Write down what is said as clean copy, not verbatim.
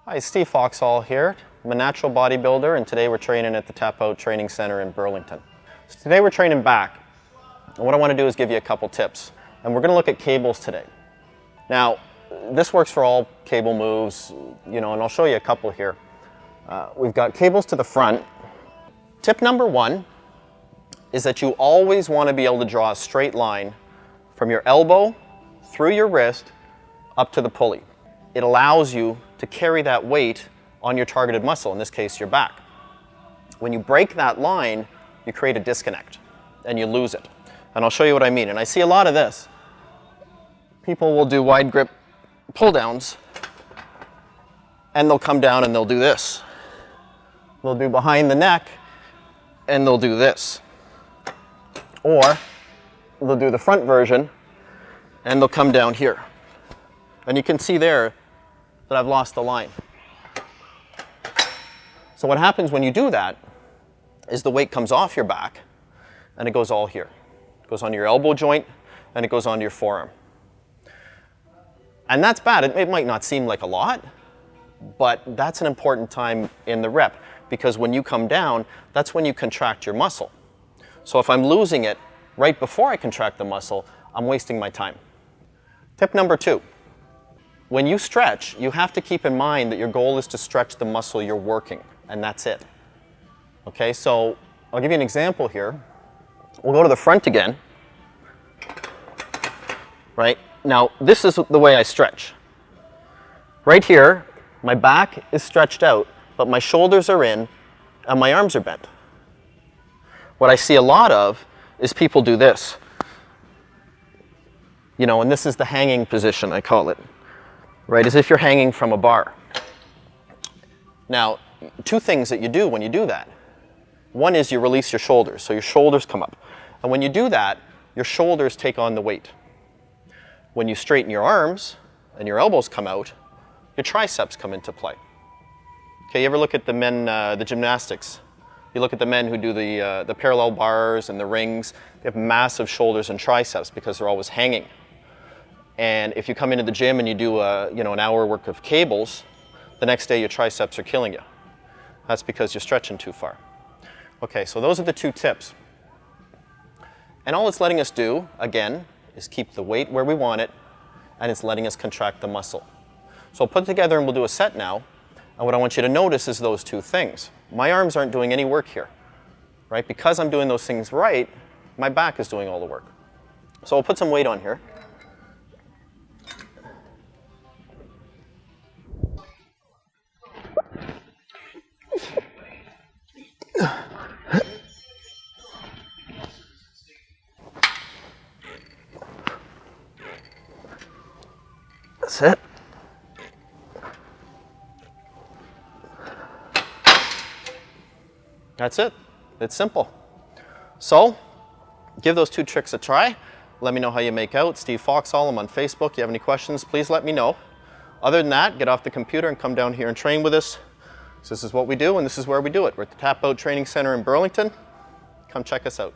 Hi, Steve Foxall here. I'm a natural bodybuilder, and today we're training at the TapouT Training Center in Burlington. So today we're training back, and what I want to do is give you a couple tips. And we're going to look at cables today. Now, this works for all cable moves, and I'll show you a couple here. We've got cables to the front. Tip number one is that you always want to be able to draw a straight line from your elbow through your wrist up to the pulley. It allows you to carry that weight on your targeted muscle, in this case your back. When you break that line, you create a disconnect and you lose it. And I'll show you what I mean. And I see a lot of this. People will do wide grip pull downs and they'll come down and they'll do this. They'll do behind the neck and they'll do this. Or they'll do the front version and they'll come down here. And you can see there that I've lost the line. So what happens when you do that is the weight comes off your back and it goes all here. It goes on your elbow joint and it goes onto your forearm. And that's bad. It might not seem like a lot, but that's an important time in the rep, because when you come down, that's when you contract your muscle. So if I'm losing it right before I contract the muscle, I'm wasting my time. Tip number two. When you stretch, you have to keep in mind that your goal is to stretch the muscle you're working, and that's it. Okay, so I'll give you an example here. We'll go to the front again. Right? Now, this is the way I stretch. Right here, my back is stretched out, but my shoulders are in, and my arms are bent. What I see a lot of is people do this. And this is the hanging position, I call it. Right, as if you're hanging from a bar. Now, two things that you do when you do that. One is you release your shoulders, so your shoulders come up. And when you do that, your shoulders take on the weight. When you straighten your arms and your elbows come out, your triceps come into play. Okay, you ever look at the men, the gymnastics? You look at the men who do the parallel bars and the rings. They have massive shoulders and triceps because they're always hanging. And if you come into the gym and you do an hour work of cables, the next day your triceps are killing you. That's because you're stretching too far. Okay, so those are the two tips. And all it's letting us do, again, is keep the weight where we want it, and it's letting us contract the muscle. So I'll put it together and we'll do a set now. And what I want you to notice is those two things. My arms aren't doing any work here, right? Because I'm doing those things right, my back is doing all the work. So I'll put some weight on here. That's it. That's it. It's simple. So, give those two tricks a try. Let me know how you make out. Steve Foxall, I'm on Facebook. If you have any questions, please let me know. Other than that, get off the computer and come down here and train with us. So this is what we do, and this is where we do it. We're at the TapouT Training Center in Burlington. Come check us out.